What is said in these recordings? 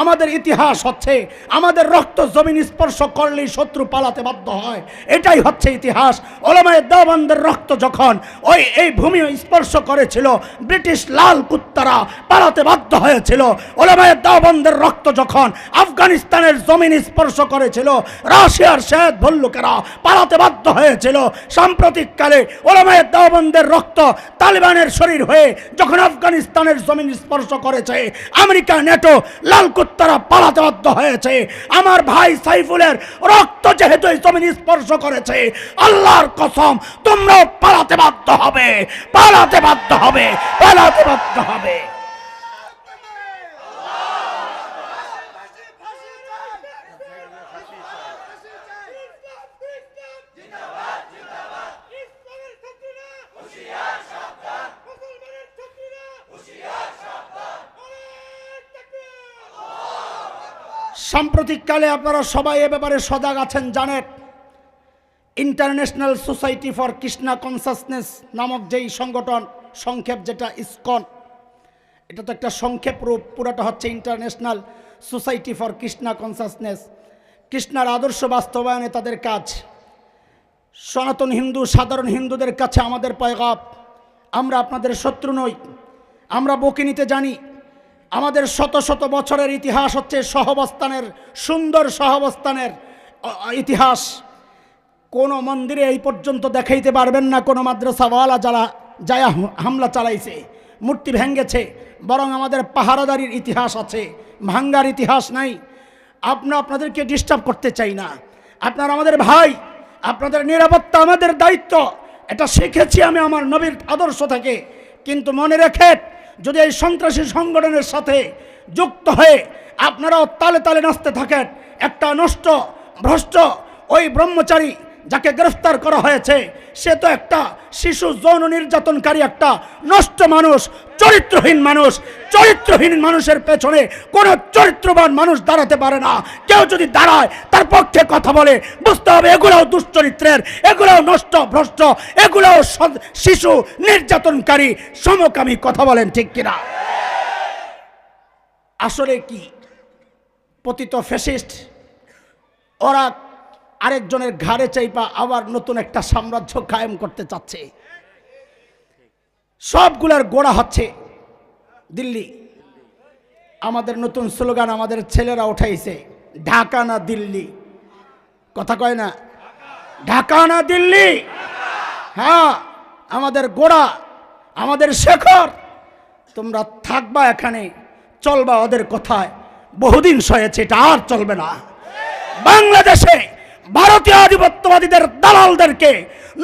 আমাদের ইতিহাস হচ্ছে আমাদের রক্ত জমিন স্পর্শ করলেই শত্রু পালাতে বাধ্য হয়, এটাই হচ্ছে ইতিহাস। ওলামায়ে দেওবন্দের রক্ত যখন এই ভূমি স্পর্শ করেছিল, ব্রিটিশ লাল কুত্তারা পালাতে বাধ্য হয়েছিল। ওলামায়ে দেওবন্দের রক্ত যখন আফগানিস্তানের জমিন স্পর্শ করেছিল, রাশিয়ার শেদ ভল্লুকেরা পালাতে বাধ্য হয়েছিল। সাম্প্রতিককালে ওলামায়ে দেওবন্দের রক্ত তালিবানের শরীর হয়ে যখন আফগানিস্তানের জমিন স্পর্শ করেছে, আমেরিকা নেটো লাল কুত্তারা পালাতে বাধ্য হয়েছে। আমার ভাই সাইফুলের রক্ত যেহেতু এই জমিন স্পর্শ করেছে, আল্লাহর কসম তোমরাও পালাতে বাধ্য হবে, পালাতে বাধ্য হবে, পালাতে বাধ্য হবে। সাম্প্রতিককালে আপনারা সবাই এ ব্যাপারে সজাগ আছেন, জানেন international society for Krishna consciousness নামক যেই সংগঠন, সংক্ষেপ যেটা ইসকন, এটা তো একটা সংক্ষেপ রূপ, পুরোটা হচ্ছে international society for Krishna consciousness. কৃষ্ণার আদর্শ বাস্তবায়নে তাদের কাজ। সনাতন হিন্দু, সাধারণ হিন্দুদের কাছে আমাদের পয়গাম, আমরা আপনাদের শত্রু নই, আমরা বকে নিতে জানি। আমাদের শত শত বছরের ইতিহাস হচ্ছে সহাবস্থানের, সুন্দর সহাবস্থানের ইতিহাস। কোনো মন্দিরে এই পর্যন্ত দেখাইতে পারবেন না কোনো মাদ্রাসাওয়ালা যারা যায়া হামলা চালাইছে, মূর্তি ভেঙ্গেছে, বরং আমাদের পাহারাদারির ইতিহাস আছে, ভাঙ্গার ইতিহাস নাই। আপনাদেরকে ডিস্টার্ব করতে চাই না, আপনারা আমাদের ভাই, আপনাদের নিরাপত্তা আমাদের দায়িত্ব, এটা শিখেছি আমি আমার নবীর আদর্শ থেকে। কিন্তু মনে রেখে, যদি এই সন্ত্রাসী সংগঠনের সাথে যুক্ত হয়ে আপনারাও তালে তালে নাচতে থাকেন, একটা নষ্ট ভ্রষ্ট ওই ব্রহ্মচারী যাকে গ্রেফতার করা হয়েছে, সে তো একটা শিশু যৌন নির্যাতনকারী, একটা নষ্ট মানুষ, চরিত্রহীন মানুষ। চরিত্রহীন মানুষের পেছনে কোনো চরিত্রবান মানুষ দাঁড়াতে পারে না। কেউ যদি দাঁড়ায়, তার পক্ষে কথা বলে, বুঝতে হবে এগুলোও দুশ্চরিত্রের, এগুলোও নষ্ট ভ্রষ্ট, এগুলোও শিশু নির্যাতনকারী, সমকামী। কথা বলেন ঠিক কিনা? আসলে কি পতিত ফ্যাসিস্ট, ওরা আরেকজনের ঘাড়ে চাইপা আবার নতুন একটা সাম্রাজ্য কায়েম করতে চাচ্ছে। সবগুলার গোড়া হচ্ছে দিল্লি। আমাদের নতুন স্লোগান আমাদের ছেলেরা উঠাইছে, ঢাকা না দিল্লি। কথা কয় না, ঢাকা না দিল্লি। হ্যাঁ, আমাদের গোড়া, আমাদের শেখর। তোমরা থাকবা এখানে, চলবা ওদের কথায়। বহুদিন সয়েছে, এটা আর চলবে না। বাংলাদেশে ভারতীয় আধিপত্যবাদীদের দালালদেরকে,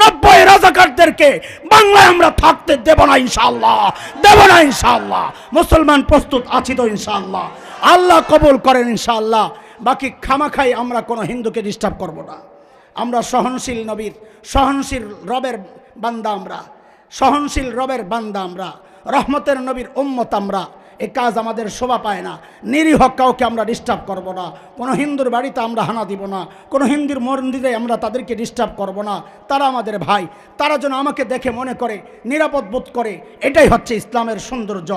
90 রাজাকারদেরকে বাংলায় আমরা থাকতে দেব না ইনশাআল্লাহ, দেব না ইনশাআল্লাহ। মুসলমান প্রস্তুত আছি তো ইনশাআল্লাহ, আল্লাহ কবুল করেন ইনশাআল্লাহ। বাকি খামাখাই আমরা কোনো হিন্দুকে ডিস্টার্ব করব না। আমরা সহনশীল নবীর, সহনশীল রবের বান্দা, আমরা সহনশীল রবের বান্দা, আমরা রহমতের নবীর উম্মত। আমরা এই কাজ আমাদের শোভা পায় না। নিরীহ কাউকে আমরা ডিস্টার্ব করব না, কোনো হিন্দুর বাড়িতে আমরা হানা দিব না, কোনো হিন্দুর মন্দিরে আমরা তাদেরকে ডিস্টার্ব করব না। তারা আমাদের ভাই, তারা যেন আমাকে দেখে মনে করে, নিরাপদ বোধ করে। এটাই হচ্ছে ইসলামের সৌন্দর্য।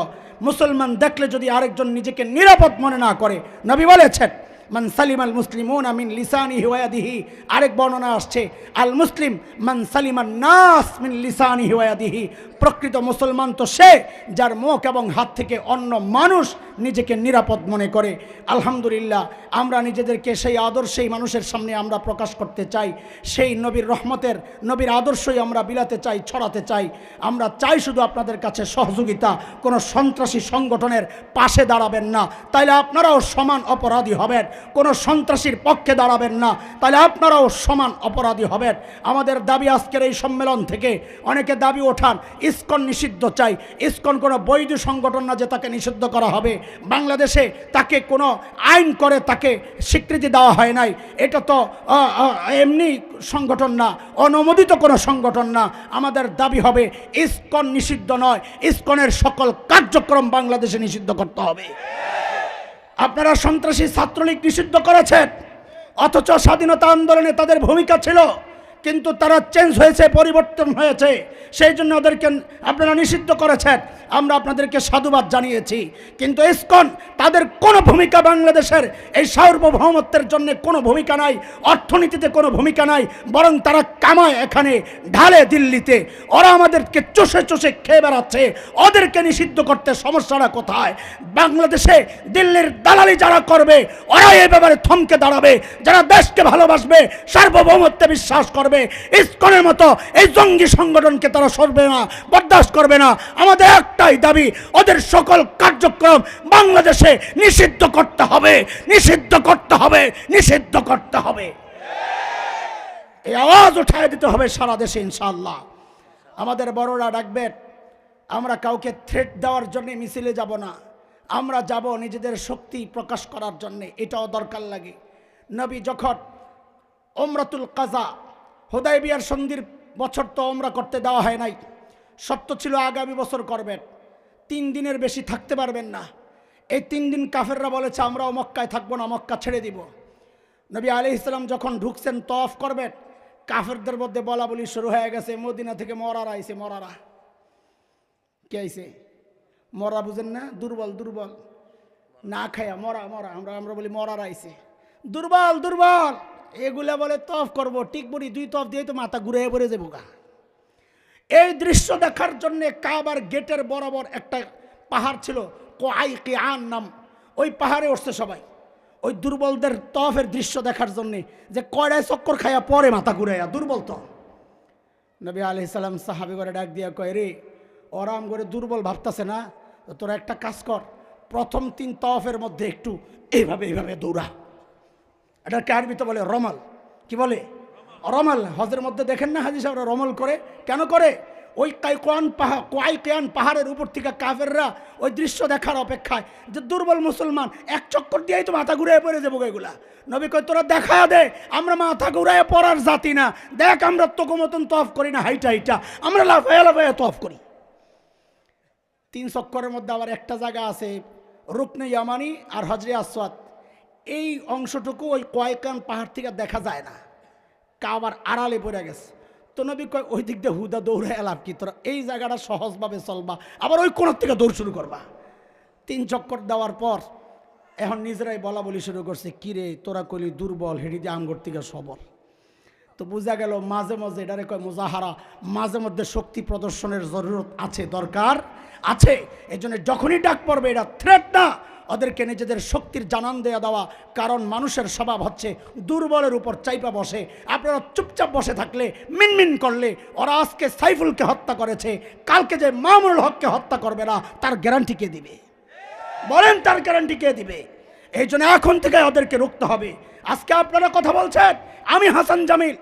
মুসলমান দেখলে যদি আরেকজন নিজেকে নিরাপদ মনে না করে, নবী বলেছেন মান সালিম আল মুসলিমুনা মিন লিসানিহি ওয়া ইয়াদিহি। আরেক বর্ণনা আসছে আল মুসলিম মান সালিমান নাস মিন লিসানিহি ওয়া ইয়াদিহি। প্রকৃত মুসলমান তো সে যার মুখ এবং হাত থেকে অন্য মানুষ নিজেকে নিরাপদ মনে করে। আলহামদুলিল্লাহ, আমরা নিজেদেরকে সেই আদর্শেই মানুষের সামনে আমরা প্রকাশ করতে চাই। সেই নবীর রহমতের, নবীর আদর্শই আমরা বিলাতে চাই, ছড়াতে চাই। আমরা চাই শুধু আপনাদের কাছে সহযোগিতা। কোনো সন্ত্রাসী সংগঠনের পাশে দাঁড়াবেন না, তাইলে আপনারাও সমান অপরাধী হবেন। কোনো সন্ত্রাসীর পক্ষে দাঁড়াবেন না, তাহলে আপনারাও সমান অপরাধী হবেন। আমাদের দাবি আজকের এই সম্মেলন থেকে অনেকে দাবি ওঠান, ইসকন নিষিদ্ধ চাই। ইসকন কোনো বৈধ সংগঠন না যে তাকে নিষিদ্ধ করা হবে। বাংলাদেশে তাকে কোনো আইন করে তাকে স্বীকৃতি দেওয়া হয় নাই। এটা তো এমনি সংগঠন না, অনুমোদিত কোনো সংগঠন না। আমাদের দাবি হবে ইসকন নিষিদ্ধ নয়, ইসকনের সকল কার্যক্রম বাংলাদেশে নিষিদ্ধ করতে হবে। আপনারা সন্ত্রাসী ছাত্রলীগ নিষিদ্ধ করেছেন, অথচ স্বাধীনতা আন্দোলনে তাদের ভূমিকা ছিল, কিন্তু তারা চেঞ্জ হয়েছে, পরিবর্তন হয়েছে, সেই জন্য ওদেরকে আপনারা নিষিদ্ধ করেছেন। আমরা আপনাদেরকে সাধুবাদ জানিয়েছি, কিন্তু ইসকন তাদের কোনো ভূমিকা বাংলাদেশের এই সার্বভৌমত্বের জন্য কোনো ভূমিকা নাই, অর্থনীতিতে কোনো ভূমিকা নাই, বরং তারা কামায় এখানে ঢালে দিল্লিতে। ওরা আমাদেরকে চষে চষে খেয়ে বেড়াচ্ছে। ওদেরকে নিষিদ্ধ করতে সমস্যাটা কোথায়? বাংলাদেশে দিল্লির দালালি যারা করবে ওরা এই ব্যাপারে থমকে দাঁড়াবে। যারা দেশকে ভালোবাসবে, সার্বভৌমত্বে বিশ্বাস করবে, ইসকনের মতো এই জঙ্গি সংগঠনকে তারা সরবে না, বরদাস্ত করবে না। আমাদের একটাই দাবি, ওদের সকল কার্যক্রম বাংলাদেশে নিষিদ্ধ করতে হবে, নিষিদ্ধ করতে হবে, নিষিদ্ধ করতে হবে। এই আওয়াজ উঠায় দিতে হবে সারা দেশে ইনশাআল্লাহ। আমাদের বড়রা ডাকবেন, আমরা কাউকে থ্রেট দেওয়ার জন্য মিছিলে যাব না, আমরা যাব নিজেদের শক্তি প্রকাশ করার জন্য। এটাও দরকার লাগে। নবী যখন উমরাতুল কাজা, হুদায়বিয়ার সন্ধির বছর তো উমরা করতে দেওয়া হয় নাই, শর্ত ছিল আগামী বছর করবেন, 3 দিনের বেশি থাকতে পারবেন না। এই 3 দিন কাফেররা বলেছে আমরাও মক্কায় থাকবো না, মক্কা ছেড়ে দিব। নবী আলাইহিস সালাম যখন ঢুকছেন তওয়াফ করবেন, কাফেরদের মধ্যে বলা বলি শুরু হয়ে গেছে, মদিনা থেকে মরারা আইছে। মরারা কে আইছে? মরা বুঝেন না? দুর্বল, দুর্বল না খায়া মরা, মরা আমরা বলি মরারা আইছে, দুর্বল দুর্বল। এগুলা বলে তওয়াফ করবো, ঠিক বলি 2 তওয়াফ দিয়ে তো মাথা ঘুরে পড়ে যাবো গা। এই দৃশ্য দেখার জন্য কাবার গেটের বরাবর একটা পাহাড় ছিল, কোয়াইকিয়ান নাম, ওই পাহাড়ে উঠছে সবাই ওই দুর্বলদের তওয়াফের দৃশ্য দেখার জন্য, যে কয়টায় চক্কর খাইয়া পরে মাথা ঘুরাইয়া, দুর্বল তো। নবী আলাইহিস সালাম সাহাবী করে ডাক দিয়া কয়, রে ওরাম করে দুর্বল ভাবতেছে না, তোরা একটা কাজ কর, প্রথম 3 তওয়াফের মধ্যে একটু এইভাবে এইভাবে দৌড়া। এটাকে আরবিতে বলে রমল। কি বলে? রমল। হজের মধ্যে দেখেন না হাজি সাহেবরা রমল করে, কেন করে? ওই কোয়াইকিয়ান পাহাড়ের উপর থেকে কাফেররা ওই দৃশ্য দেখার অপেক্ষায়, যে দুর্বল মুসলমান এক চক্কর দিয়েই তো মাথা ঘুরে পড়ে যাবো এগুলা। নবী কয়, তোরা দেখা দে, আমরা মাথা ঘুরায় পড়ার জাতি না। দেখ আমরা তোকে মতন তওয়াফ করি না হাইটা হাইটা, আমরা লাফাইয়া লাফাইয়া তওয়াফ করি। 3 চক্করের মধ্যে আবার একটা জায়গা আছে, রুকনে ইয়ামানি আর হজরে আসওয়াদ, এই অংশটুকু ওই কোয়াইকিয়ান পাহাড় থেকে দেখা যায় না, কাবার আড়ালে পড়ে গেছে। তো নবী কয়, ওই দিক দিয়ে হুদা দৌড়ে এলাম কি, তোরা এই জায়গাটা সহজভাবে চলবা, আবার ওই কোণার থেকে দৌড় শুরু করবা। 3 চক্কর দেওয়ার পর এখন নিজেরাই বলা বলি শুরু করছে, কিরে তোরা কইলি দুর্বল, হেঁটে দিয়ে আমগর থেকে সবল। তো বোঝা গেল মাঝে মাঝে, এটারে কয় মুজাহারা, মাঝে মধ্যে শক্তি প্রদর্শনের জরুরত আছে, দরকার আছে। এই জন্য যখনই ডাক পড়বে, এটা থ্রেট না, ওদেরকে নিজেদের শক্তির জানান দেয়া দেওয়া। কারণ মানুষের স্বভাব হচ্ছে দুর্বলের উপর চাইপা বসে। আপনারা চুপচাপ বসে থাকলে, মিনমিন করলে, ওরা আজকে সাইফুলকে হত্যা করেছে, কালকে যে মামুনুল হককে হত্যা করবে না, তার গ্যারান্টি কে দিবে? বলেন, তার গ্যারান্টি কে দিবে? এই জন্য এখন থেকে ওদেরকে রুখতে হবে। আজকে আপনারা কথা বলছেন, আমি হাসান জামিল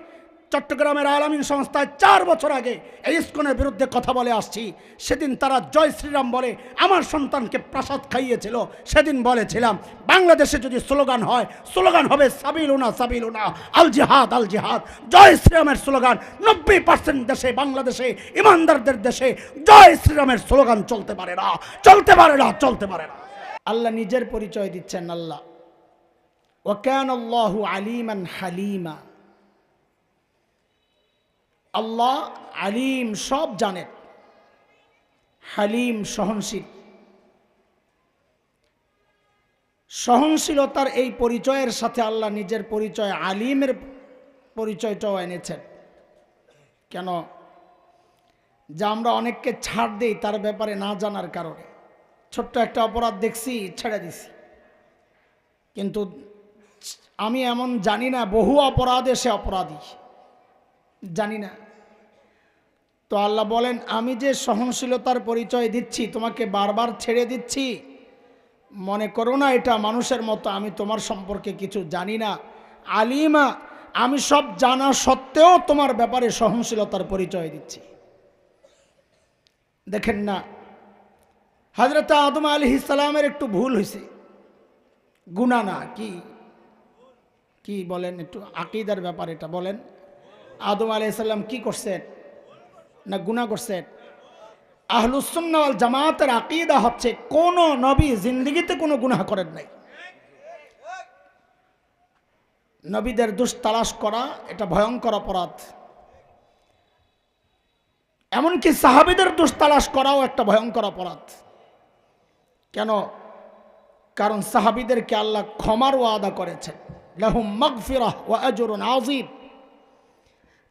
চট্টগ্রামের আলামিন সংস্থায় 4 বছর আগে এই ইসকনের বিরুদ্ধে কথা বলে আসছি। সেদিন তারা জয় শ্রীরাম বলে আমার সন্তানকে প্রসাদ খাইয়েছিল। সেদিন বলেছিলাম, বাংলাদেশে যদি স্লোগান হয়, স্লোগান হবে সাবিলুনা সাবিলুনা, আল জিহাদ আল জিহাদ। জয় শ্রীরামের স্লোগান 90% দেশে, বাংলাদেশে ইমানদারদের দেশে জয় শ্রীরামের স্লোগান চলতে পারে না, চলতে পারে না, চলতে পারে না। আল্লাহ নিজের পরিচয় দিচ্ছেন, আল্লাহ ওয়া কানাল্লাহু আলিমান হালিমা। আল্লাহ আলিম, সব জানেন, হালিম সহনশীল। সহনশীলতার এই পরিচয়ের সাথে আল্লাহ নিজের পরিচয় আলিমের পরিচয়টাও এনেছেন। কেন? যা আমরা অনেককে ছাড় দেই তার ব্যাপারে না জানার কারণে। ছোট্ট একটা অপরাধ দেখছি, ছেড়ে দিছি, কিন্তু আমি এমন জানি না বহু অপরাধে সে অপরাধী, জানি না। তো আল্লাহ বলেন, আমি যে সহনশীলতার পরিচয় দিচ্ছি, তোমাকে বারবার ছেড়ে দিচ্ছি, মনে করো না এটা মানুষের মতো আমি তোমার সম্পর্কে কিছু জানি না। আলিমা, আমি সব জানা সত্ত্বেও তোমার ব্যাপারে সহনশীলতার পরিচয় দিচ্ছি। দেখেন না, হযরত আদম আলাইহিস সালামের একটু ভুল হয়েছে, গুনাহ না, কি বলেন একটু আকীদার ব্যাপার এটা বলেন। আদম আলাইহিস সালাম কি করছেন? না গুনাহ করছেন? আহলুস সুন্নাহ ওয়াল জামাতের আকীদা হচ্ছে কোন নবী জিন্দেগিতে কোনো গুনাহ করেন নাই। নবীদের দোষ তালাশ করা এটা ভয়ঙ্কর অপরাধ। এমনকি সাহাবীদের দোষ তালাশ করাও একটা ভয়ঙ্কর অপরাধ। কেন? কারণ সাহাবীদেরকে আল্লাহ ক্ষমার ওয়াদা করেছেন, লাহুম মাগফিরাহ ওয়া আজরুন আযীম।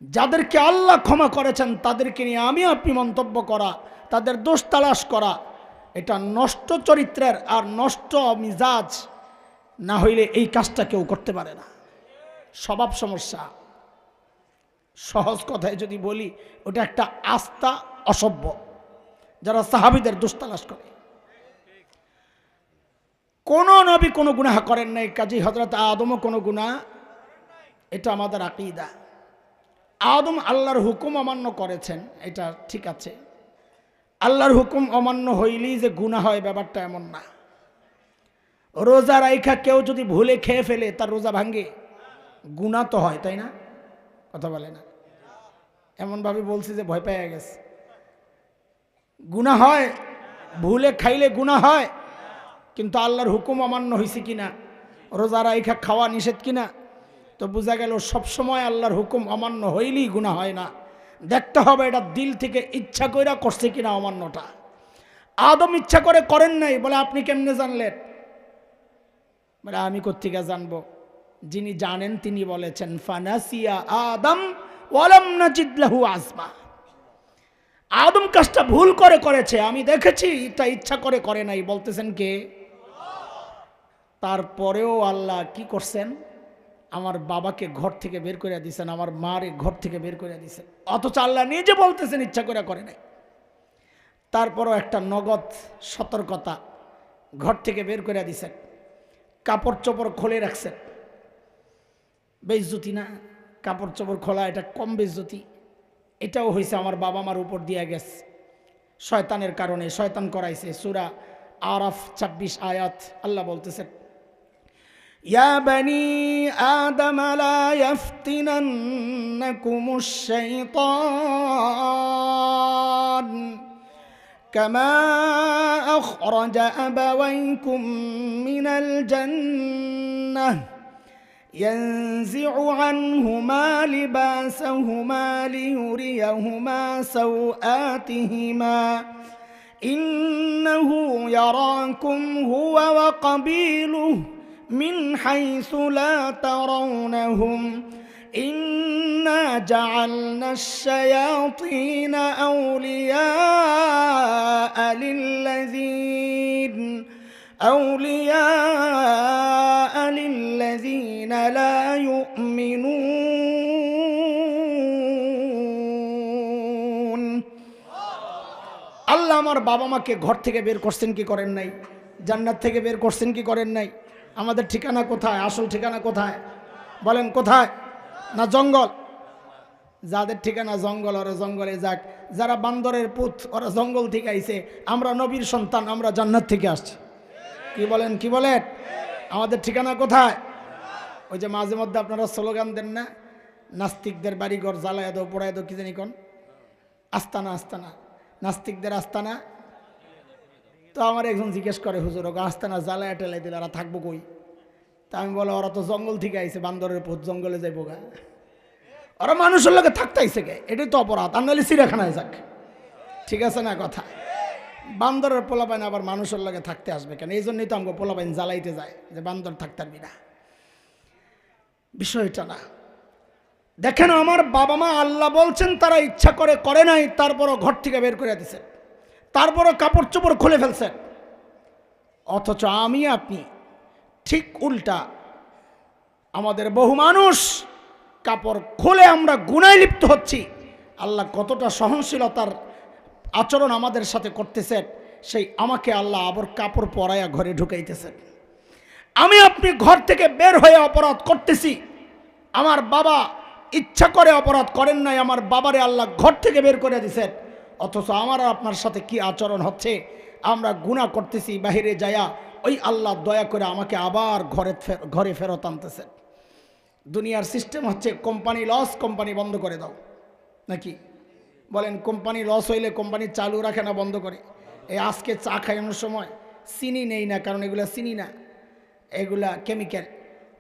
যাদেরকে আল্লাহ ক্ষমা করেছেন তাদেরকে নিয়ে আমি আপনি মন্তব্য করা, তাদের দোষ তালাশ করা, এটা নষ্ট চরিত্রের আর নষ্ট মিজাজ না হইলে এই কাজটা কেউ করতে পারে না। স্বভাব সমস্যা, সহজ কথায় যদি বলি, ওটা একটা আস্থা অসভ্য যারা সাহাবীদের দোষ তালাশ করে। কোন নবী কোনো গুনাহ করেন নাই, কাজী হযরত আদমও কোনো গুনাহ, এটা আমাদের আকীদা। আদম আল্লাহর হুকুম অমান্য করেছেন, এটা ঠিক আছে। আল্লাহর হুকুম অমান্য হইলেই যে গুনাহ হয় ব্যাপারটা এমন না। রোজা রাইখা কেউ যদি ভুলে খেয়ে ফেলে তার রোজা ভাঙ্গে, গুনাহ তো হয়, তাই না? কথা বলে না? এমনভাবে বলছি যে ভয় পেয়ে গেছে। গুনাহ হয়, ভুলে খাইলে গুনাহ হয়, কিন্তু আল্লাহর হুকুম অমান্য হয়েছে কিনা, রোজা রাইখা খাওয়া নিষেধ কিনা, তো বোঝা গেল সবসময় আল্লাহর হুকুম অমান্য হইলেই গুনাহ হয় না। দেখতে হবে এটা দিল থেকে ইচ্ছা কইরা করছে কিনা অমান্যটা। আদম ইচ্ছা করে করেন নাই, বলে আপনি কেমনে জানলেন? বলে আমি কোত্থেকে জানবো? যিনি জানেন তিনি বলেছেন, ফানাসিয়া আদম ওয়ালাম নাজিদ লাহু আজমা। আদম কাজটা ভুল করে করেছে, আমি দেখেছি, এটা ইচ্ছা করে করে নাই, বলতেছেন কে? তারপরেও আল্লাহ কি করছেন? আমার বাবাকে ঘর থেকে বের করে দিয়েছেন, আমার মারে ঘর থেকে বের করে দিয়েছেন, অথচ আল্লাহ নিজে বলতেছেন ইচ্ছা করে করে নাই। তারপরও একটা নগদ সতর্কতা, ঘর থেকে বের করে দিয়েছেন, কাপড় চোপড় খুলে রাখছেন। বেইজ্জতি না? কাপড় চোপড় খোলা এটা কম বেইজ্জতি? এটাও হয়েছে আমার বাবা মার উপর দিয়ে গেছে শয়তানের কারণে, শয়তান করাইছে। সূরা আরাফ 26 আয়াত আল্লাহ বলতেছেন, ইয়া বানি আদম লা ইফতিনান্নাকুমুশ শাইতান কামা আখরাজা আবাওয়াইকুম মিনাল জান্নাহ ينزع عنهما لباسهما ليريهما سوآتهما إنه يراكم هو وقبيله من حيث لا ترونهم إنا جعلنا الشياطين أولياء للذين لا يؤمنون। আল্লাহ আমার বাবা মাকে ঘর থেকে বের করছেন কি করেন নাই? জান্নাত থেকে বের করছেন কি করেন নাই? আমাদের ঠিকানা কোথায়? আসল ঠিকানা কোথায় বলেন? কোথায়? না জঙ্গল? যাদের ঠিকানা জঙ্গল ওরা জঙ্গলে যাক, যারা বান্দরের পুত ওরা জঙ্গল থেকে আইছে, আমরা নবীর সন্তান, আমরা জান্নাত থেকে আসছি। কি বলেন? কি বলেন? আমাদের ঠিকানা কোথায়? ওই যে মাঝে মধ্যে আপনারা স্লোগান দেন না, নাস্তিকদের বাড়িঘর জ্বালায় দাও, পোড়ায় দাও, কি জানি কোন আস্তানা, আস্তানা নাস্তিকদের আস্তানা। তো আমার একজন জিজ্ঞেস করে, হুজুর ওকে আস্তানা জ্বালায় টেলাই দিলে ওরা থাকবো কই? তা আমি বলো, ওরা তো জঙ্গল থেকে আইছে, বান্দরের পুত, জঙ্গলে যাইবো গা, ওরা মানুষের লোকে থাকতে আইছে গে, এটাই তো অপরাধ। আর নাহলে চিড়িয়াখানায় যাক, ঠিক আছে না কথা? বান্দরের পোলাপাইন আবার মানুষের লগে থাকতে আসবে কেন? এই জন্যই তো আমাকে পোলাপাইন জ্বালাইতে যায় যে বান্দর থাকতে পারবি না। বিষয়টা না। দেখেন আমার বাবা মা আল্লাহ বলছেন তারা ইচ্ছা করে করে নাই, তারপরও ঘর থেকে বের করে দিয়েছেন, তারপরও কাপড় চোপড় খুলে ফেলছেন। অথচ আমি আপনি ঠিক উল্টা, আমাদের বহু মানুষ কাপড় খুলে আমরা গুনায় লিপ্ত হচ্ছি। আল্লাহ কতটা সহনশীলতার আচরণ আমাদের সাথে করতেছেন, সেই আমাকে আল্লাহ আবার কাপড় পরাইয়া ঘরে ঢুকাইতেছেন। আমি আপনি ঘর থেকে বের হয়ে অপরাধ করতেছি। আমার বাবা ইচ্ছা করে অপরাধ করেন নাই, আমার বাবারে আল্লাহ ঘর থেকে বের করে দিয়েছেন। অথচ আমার আপনার সাথে কি আচরণ হচ্ছে? আমরা গুনাহ করতেছি, বাহিরে যায়া ওই আল্লাহ দয়া করে আমাকে আবার ঘরে ফেরত আনতেছেন। দুনিয়ার সিস্টেম হচ্ছে কোম্পানি লস, কোম্পানি বন্ধ করে দাও, নাকি বলেন? কোম্পানি লস হইলে কোম্পানি চালু রাখে না বন্ধ করে? এই আজকে চা খাইয়ানোর সময় চিনি নেই না, কারণ এগুলা চিনি না, এগুলা কেমিক্যাল।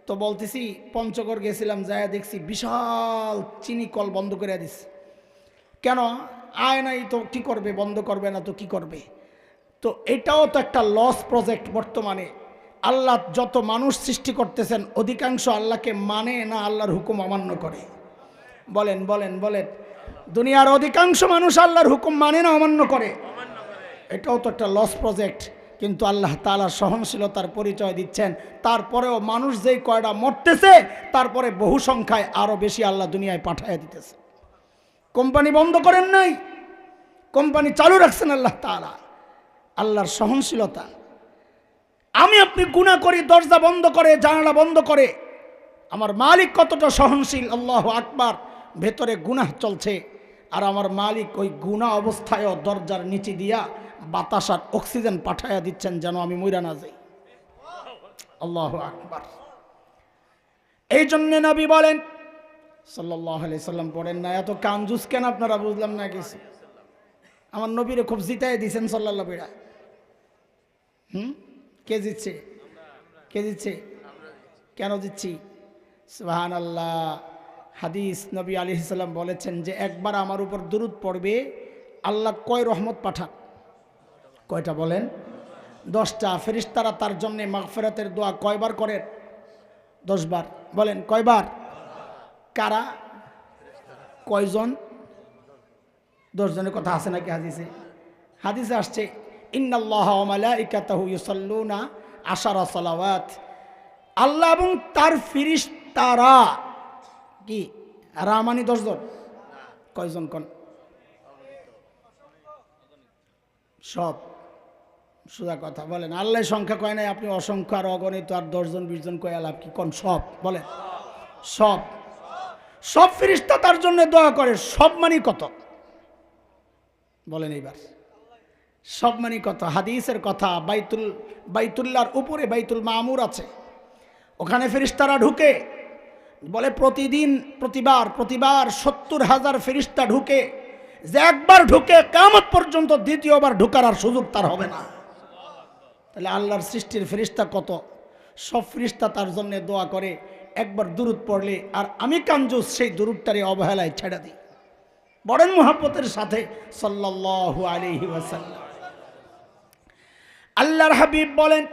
তো বলতেছি পঞ্চগড় গেছিলাম, যায় দেখছি বিশাল চিনি কল বন্ধ করে দিস। কেন? আয় নাই তো কি করবে, বন্ধ করবে না তো কি করবে। তো এটাও তো একটা লস প্রজেক্ট। বর্তমানে আল্লাহ যত মানুষ সৃষ্টি করতেছেন অধিকাংশ আল্লাহকে মানে না আল্লাহর হুকুম অমান্য করে। বলেন বলেন বলেন, দুনিয়ার অধিকাংশ মানুষ আল্লাহর হুকুম মানে না অমান্য করে। এটাও তো একটা লস প্রজেক্ট। কিন্তু আল্লাহ তাআলা সহনশীলতার পরিচয় দিচ্ছেন। তারপরেও মানুষ যেই কয়টা মরতেছে তারপরে বহু সংখ্যায় আরও বেশি আল্লাহ দুনিয়ায় পাঠাইয়া দিতেছে। কোম্পানি বন্ধ করেন নাই, কোম্পানি চালু রাখছেন আল্লাহ তাআলা। আল্লাহর সহনশীলতা। আমি আপনি গুনাহ করি, দরজা বন্ধ করে, জানালা বন্ধ করে, আমার মালিক কতটা সহনশীল। আল্লাহু আকবার। ভেতরে গুনাহ চলছে আর আমার মালিক ওই গুনাহ অবস্থায়ও দরজার নিচে দিয়া বাতাস আর অক্সিজেন পাঠাইয়া দিচ্ছেন যেন আমি মইরা না যাই। আল্লাহু আকবার। এই জন্য নবী বলেন সাল্লাল্লাহু আলাইহি সাল্লাম, পড়েন না এত কাঞ্জুস কেন আপনারা, বুঝলাম না কিছু। আমার নবীরে খুব জিতাই দিয়েছেন সাল্লাল্লাহু আলাইহি। কে জিতছে? কে জিতছে? কেন জিতছি? সুবহানাল্লাহ। হাদিস, নবী আলাইহিস সালাম বলেছেন যে একবার আমার উপর দুরূদ পড়বে আল্লাহ কয় রহমত পাঠান? কয়টা বলেন? 10টা। ফেরেশতারা তার জন্য মাগফিরাতের দোয়া কয়বার করেন? 10 বার। বলেন কয়বার? কারা? কয়জন? 10 জনের কথা আছে নাকি হাদিসে? হাদিসে আসছে ইন্নাল্লাহা ওয়া মালাইকাতাহু ইউসাল্লুনা আশারা সালাওয়াত। আল্লাহ এবং তার ফেরেশতারা কি রামানি 10 জন? কয়জন কোন? সব। সোজা কথা বলেন, আল্লাহ সংখ্যা কয় নাই, আপনি অসংখ্য আর অগণিত আর 10 জন 20 জন কয় আলাপ কি কোন? সব। বলেন সব। সব ফেরেশতা তার জন্য দোয়া করে। সব মানে কত? বলেন এইবার সব মানে কত? হাদিসের কথা। বাইতুল্লাহর উপরে বাইতুল মামুর আছে, ওখানে ফেরেশতারা ঢুকে। বলে প্রতিদিন প্রতিবার 70,000 ফেরেশতা ঢুকে। যে একবার ঢুকে কিয়ামত পর্যন্ত দ্বিতীয়বার ঢোকার আর সুযোগ তার হবে না। তাহলে আল্লাহর সৃষ্টির ফেরেশতা কত? সব ফেরেশতা তার জন্য দোয়া করে। একবার দুরূদ পড়লে আর আমি কাঞ্জুস সেই দুরূদটারে অবহেলায় ছেড়ে দিই। বড় মুহাব্বতের সাথে সাল্লাল্লাহু আলাইহি ওয়াসাল্লাম। আল্লাহর হাবিব বলেন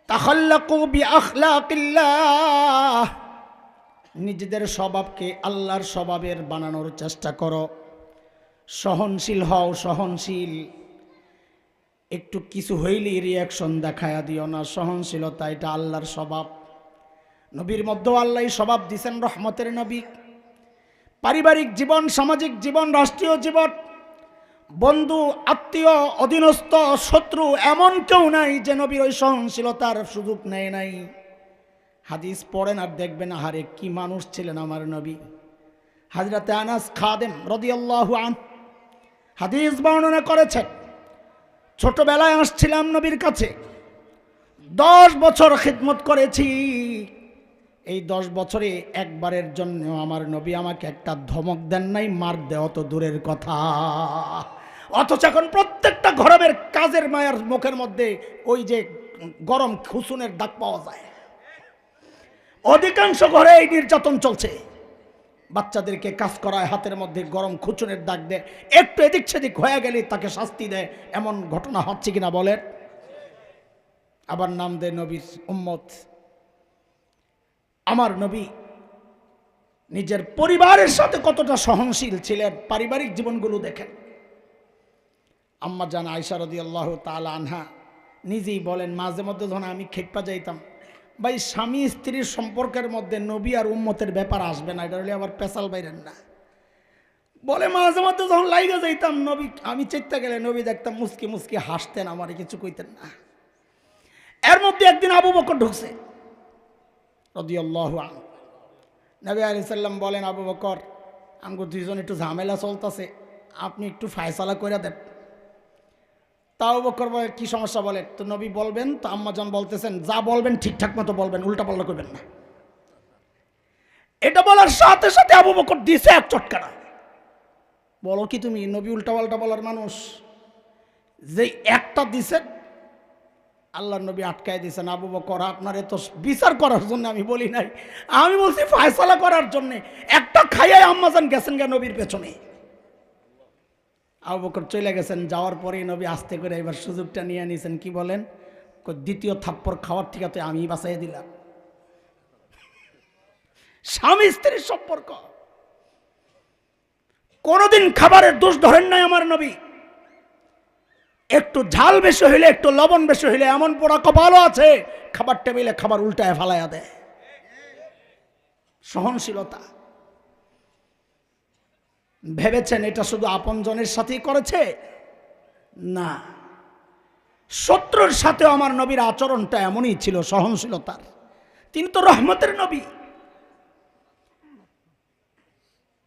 তাখাল্লাকু বিআখলাকিল্লাহ, নিজেদের স্বভাবকে আল্লাহর স্বভাবের বানানোর চেষ্টা করো। সহনশীল হও, সহনশীল। একটু কিছু হইলেই রিয়াকশন দেখায়া দিও না। সহনশীলতা এটা আল্লাহর স্বভাব। নবীর মধ্যেও আল্লাহ স্বভাব দিছেন রহমতের নবী। পারিবারিক জীবন, সামাজিক জীবন, রাষ্ট্রীয় জীবন, বন্ধু, আত্মীয়, অধীনস্থ, শত্রু, এমন কেউ নাই যে নবীর ওই সহনশীলতার সুযোগ নেয় নাই। হাদিস পড়েন আর দেখবেন আহারে কি মানুষ ছিলেন আমার নবী। হযরতে আনাস খাদেম রাদিয়াল্লাহু আনহু হাদিস বর্ণনা করেছেন, ছোটবেলায় আসছিলাম নবীর কাছে, 10 বছর খিদমত করেছি। এই 10 বছরে একবারের জন্য আমার নবী আমাকে একটা ধমক দেন নাই, মার দেওয়া তো দূরের কথা। অথচ এখন প্রত্যেকটা ঘরের কাজের মায়ের মুখের মধ্যে ওই যে গরম খুসুনের দাগ পাওয়া যায়। অধিকাংশ ঘরে এই নির্যাতন চলছে। বাচ্চাদেরকে কাজ করায়, হাতের মধ্যে গরম খুচুনের দাগ দেয়, একটু এদিক সেদিক হয়ে গেলে তাকে শাস্তি দেয়। এমন ঘটনা হচ্ছে কিনা বলেন? আবার নাম দেয় নবীর উম্মত। আমার নবী নিজের পরিবারের সাথে কতটা সহনশীল ছিলেন। পারিবারিক জীবনগুলো দেখেন। আম্মা জান আয়েশা রাদিয়াল্লাহু তাআলা আনহা নিজেই বলেন, মাঝে মধ্যে যখন আমি খেপা যাইতাম, ভাই স্বামী স্ত্রীর সম্পর্কের মধ্যে নবী আর উম্মতের ব্যাপার আসবে না, এটা হলে আবার পেশাল বাইরেন না। বলে মাঝে মধ্যে যখন লাইগা যাইতাম নবী, আমি চেষ্টা গেলে নবী দেখতাম মুস্কি মুস্কি হাসতেন, আমার কিছু কইতেন না। এর মধ্যে একদিন আবু বকর ঢুকছে রাদিয়াল্লাহু আনহু। নবী আলাইহিস সালাম বলেন, আবু বকর, আমগো দুইজন একটু ঝামেলা চলতেছে, আপনি একটু ফায়সালা করে দেন। তাও বকর বলে, কি সমস্যা বলে? তো নবী বলবেন। তো আম্মাজান বলতেছেন, যা বলবেন ঠিকঠাক মতো বলবেন, উল্টাপাল্টা করবেন না। এটা বলার সাথে সাথে আবু বকর দিছে এক চটকানা। বলো কি তুমি, নবী উল্টাপাল্টা বলার মানুষ? যে একটা দিছে, আল্লাহর নবী আটকায় দিয়েছেন, আবু বকর আপনারে তো বিচার করার জন্য আমি বলি নাই, আমি বলছি ফায়সালা করার জন্য। একটা খাইয়াই আম্মাজান গেছেন গে নবীর পেছনে। আবু বকর চলে গেছেন, যাওয়ার পরেই নবী আস্তে করে এবার সুযোগটা নিয়ে নিয়েছেন। কি বলেন? দ্বিতীয় থাপ্পড় খাওয়ার থেকে তো আমি বাঁচাই দিলাম। স্বামী স্ত্রীর সম্পর্ক কোনদিন খাবারের দোষ ধরেন নাই আমার নবী। একটু ঝাল বেশি হইলে, একটু লবণ বেশি হইলে এমন পোড়া কপালও আছে খাবার টেবিলে খাবার উল্টায় ফালাইয়া দেয়। সহনশীলতা। ভেবেছেন এটা শুধু আপনজনের সাথেই করেছে? না, শত্রুর সাথেও আমার নবীর আচরণটা এমনই ছিল, সহনশীলতার। তিনি তো রহমতের নবী।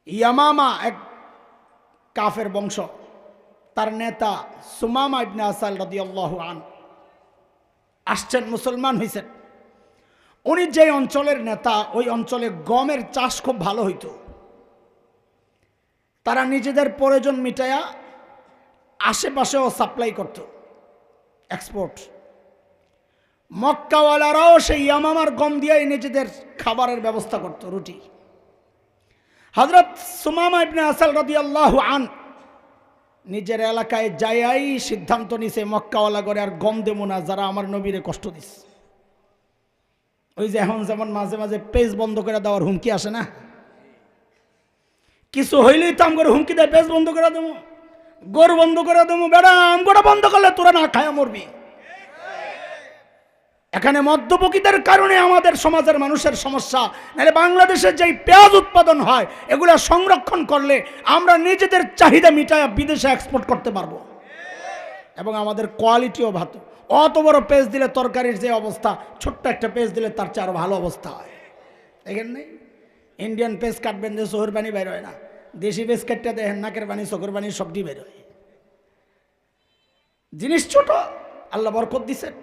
ইয়ামামা এক কাফের বংশ, তার নেতা সুমামা ইবনে আসাল রাদিয়াল্লাহু আনহু আসছেন, মুসলমান হয়েছেন। উনি যে অঞ্চলের নেতা, ওই অঞ্চলে গমের চাষ খুব ভালো হইতো। তারা নিজেদের প্রয়োজন মিটায়া আশেপাশেও সাপ্লাই করত, এক্সপোর্ট। মক্কাওয়ালারাও সেই ইয়ামামার গম দিয়েই নিজেদের খাবারের ব্যবস্থা করত, রুটি। হযরত সুমামা ইবনে আসাল রাদিয়াল্লাহু আনহু নিজের এলাকায় যাইয়াই সিদ্ধান্ত নিছে, মক্কাওয়ালা করে আর গম দেব না যারা আমার নবীরে কষ্ট দিস। ওই যে এখন যেমন মাঝে মাঝে পেজ বন্ধ করে দেওয়ার হুমকি আসে না, কিছু হইলেই তো আমগরে হুমকি দেয়, পেজ বন্ধ করে দেবো, গরু বন্ধ করে দেবো, বেড়া আমগোটা বন্ধ করলে তোরা না খায়া মরবি। এখানে মদ্যপকীদের কারণে আমাদের সমাজের মানুষের সমস্যা। নাহলে বাংলাদেশের যেই পেঁয়াজ উৎপাদন হয় এগুলা সংরক্ষণ করলে আমরা নিজেদের চাহিদা মিটায় বিদেশে এক্সপোর্ট করতে পারবো, এবং আমাদের কোয়ালিটিও ভালো। অত বড় পেঁয়াজ দিলে তরকারির যে অবস্থা, ছোট্ট একটা পেঁয়াজ দিলে তার চেয়ে আরো ভালো অবস্থা হয়। দেখেন নাই, ইন্ডিয়ান পেঁয়াজ কাটবেন যে চোখের পানি বের হয় না, দেশি পেঁয়াজ কাটতে দেখেন নাকের পানি, চোখের পানি সবটি বের হয়। জিনিস ছোট, আল্লাহ বরকত দিছেন।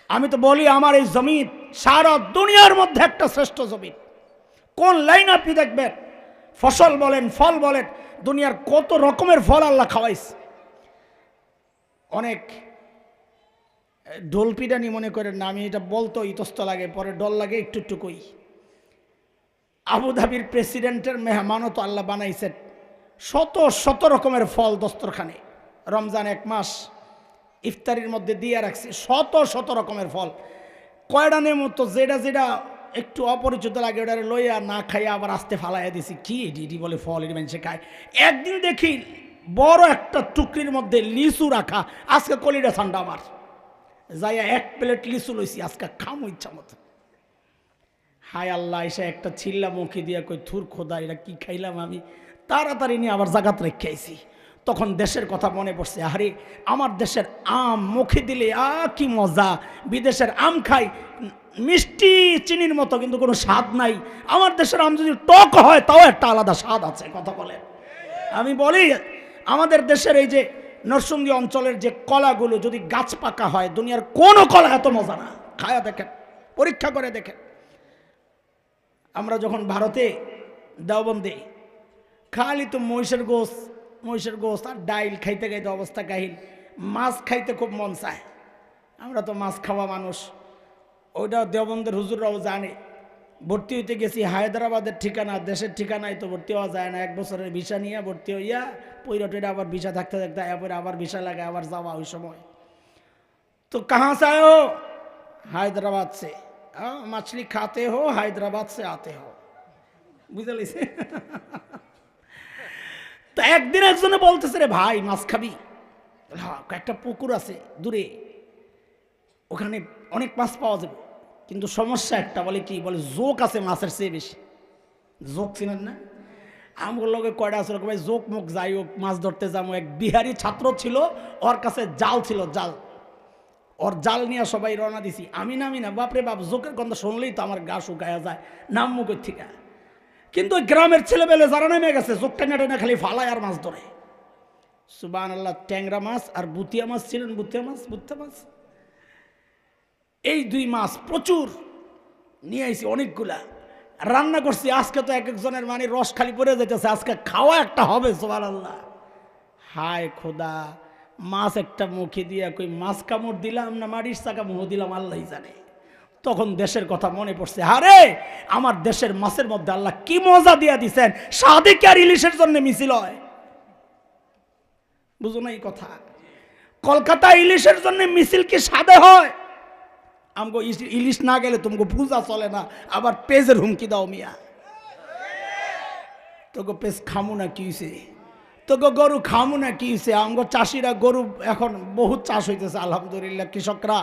আমি তো বলি আমার এই জমিন সারা দুনিয়ার মধ্যে একটা শ্রেষ্ঠ জমিন। কোন লাইন আপনি দেখবেন, ফসল বলেন, ফল বলেন, দুনিয়ার কত রকমের ফল আল্লাহ খাওয়াইছে। অনেক ডোলপিডানি মনে করেন না, আমি এটা বলতো ইতস্ত লাগে, পরে ডল লাগে একটু একটু কই। আবুধাবির প্রেসিডেন্টের মেহমানও তো আল্লাহ বানাইছেন, শত শত রকমের ফল দস্তরখানে। রমজান এক মাস ইফতারির মধ্যে দিয়ে রাখছে শত শত রকমের ফল। কয়ডানের মতো যেটা যেটা একটু অপরিচিত লাগে ওটা লইয়া না খাইয়া আবার আস্তে ফালাইয়া দিছি। কি এটি বলে ফল, এটি মানুষে খায়। একদিন দেখি বড় একটা টুকরির মধ্যে লিচু রাখা, আজকে কলিটা ঠান্ডা আমার, যাইয়া এক প্লেট লিচু লইছি, আজকে খামো ইচ্ছা মতো। হায় আল্লাহ, এসে একটা ছিল্লা মুখে দিয়া কই থুর খোদা, এটা কি খাইলাম আমি। তাড়াতাড়ি নিয়ে আবার জাগাত রেখে আইছি। তখন দেশের কথা মনে পড়ছে, আরে আমার দেশের আম মুখে দিলে কি মজা। বিদেশের আম খাই মিষ্টি চিনির মতো, কিন্তু কোনো স্বাদ নাই। আমার দেশের আম যদি টক হয় তাও একটা আলাদা স্বাদ আছে। কথা বলে আমি বলি, আমাদের দেশের এই যে নরসিংদী অঞ্চলের যে কলাগুলো যদি গাছ পাকা হয়, দুনিয়ার কোনো কলা এত মজা না। খায়া দেখেন, পরীক্ষা করে দেখেন। আমরা যখন ভারতে দেওবন্দে খালি তো মহিষের গোস্ত আর ডাইল খাইতে খাইতে অবস্থা কাহিল। মাছ খাইতে খুব মন চায়, আমরা তো মাছ খাওয়া মানুষ। ওইটা দেওবন্দের হুজুররাও জানে। ভর্তি হইতে গেছি হায়দ্রাবাদের ঠিকানা, দেশের ঠিকানায় তো ভর্তি হওয়া যায় না। 1 বছরের ভিসা নিয়ে ভর্তি হইয়া পইরাটেরা আবার ভিসা থাকতে থাকতে এরপরে আবার ভিসা লাগে, আবার যাওয়া ওই সময়। তো কাহা চায় হো? হায়দ্রাবাদ সে। मछली खाते हो हैदराबाद से आते हो, বুঝতে লিছে। তো একদিন একজনে বলতেছে, রে ভাই মাছ খাবি? হ্যাঁ, একটা পুকুর আছে দূরে, ওখানে অনেক মাছ পাওয়া যাবে, কিন্তু সমস্যা একটা। বলে কি? বলে জোক আছে মাছের চেয়ে বেশি। জোক চিনেন না? আমার লগে কয়টা আছে, ভাই জোক মুখ যাই হোক মাছ ধরতে যাবো। এক বিহারি ছাত্র ছিল, ওর কাছে জাল ছিল, জাল। ওর জাল নিয়ে সবাই রওনা দিছি। আমি নামি না, বাপরে বাপ, জোকের গন্ধ শুনলেই তো আমার গা শুকায়া যায়, নাম মুখের থেকে। কিন্তু ওই গ্রামের ছেলেবেলে যারা নেমে গেছে, জোক টেনে টেনে খালি ফালায় আর মাছ ধরে। সুবহানাল্লাহ। ট্যাংরা মাছ আর বুতিয়া মাছ ছিলেন, বুতিয়া মাছ, এই 2 মাছ প্রচুর নিয়ে আইছি, অনেকগুলা রান্না করছি। আজকে তো এক একজনের মানে রস খালি পড়ে যেতেছে, আজকে খাওয়া একটা হবে। সুবহানাল্লাহ। হায় খোদা, মাছ একটা মুখে দিয়া কই মাছ কামড় দিলাম না মারির চাকা মুহ দিলাম আল্লাহই জানে। তখন দেশের কথা মনে পড়ছে, আরে আমার দেশের মাছের মধ্যে আল্লাহ কি মজা দিয়া দিছেন। সাদে কি আর ইলিশের জন্য মিছিল হয়? বুঝো না এই কথা? কলকাতা ইলিশের জন্য মিছিল কি সাদে হয়? আমগো ইলিশ না গেলে তোমাকে পূজা চলে না, আবার পেজের হুমকি দাও মিয়া। তোকে পেজ খামু না কি হইছে, তোকে গরু খামু না কি হইছে? আমগো চাষিরা গরু এখন বহুত চাষ হইতেছে আলহামদুলিল্লাহ, কৃষকরা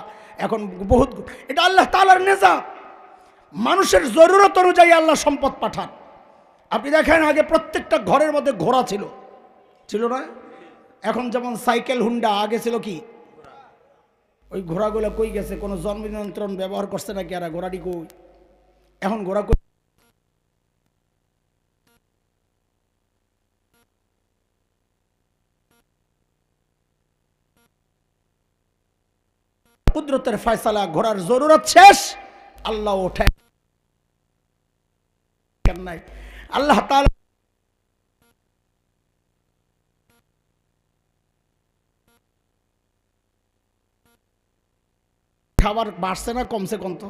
এখন বহুত, এটা আল্লাহ তাআলার নিজাম। মানুষের জরুরত অনুযায়ী আল্লাহ সম্পদ পাঠান। আপনি দেখেন আগে প্রত্যেকটা ঘরের মধ্যে ঘোড়া ছিল, ছিল না? এখন যেমন সাইকেল হুন্ডা, আগে ছিল কি? ওই ঘোড়াগুলো কই গেছে? কোনো জন্ম নিয়ন্ত্রণ ব্যবহার করছে নাকি? আর ঘোড়াটি কই? এখন ঘোড়া কই? কুদরতের ফয়সালা, ঘোড়ার জরুরত শেষ, আল্লাহ ওঠে নাই। আল্লাহ তাআলা খাবার বাড়ছে না কমছে? কোন তো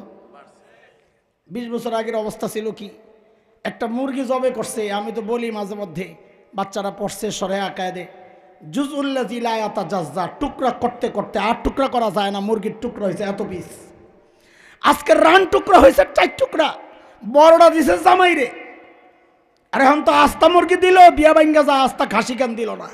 20 বছর আগের অবস্থা ছিল কি? একটা মুরগি জবে করছে, আমি তো বলি মাঝে মধ্যে, বাচ্চারা পড়ছে শরিয়া কায়দে, জুজউল্লাযী লা ইয়াতাজাজ্জা, টুকরা করতে করতে আর টুকরা করা যায় না, মুরগির টুকরা হয়েছে এত পিস। আজকে রান টুকরা হয়েছে 4 টুকরা, বড়টা দিছে জামাইরে। আর এখন তো আস্তা মুরগি দিল, বিয়া ভাঙ্গা যা, আস্তা খাসি কান দিল না।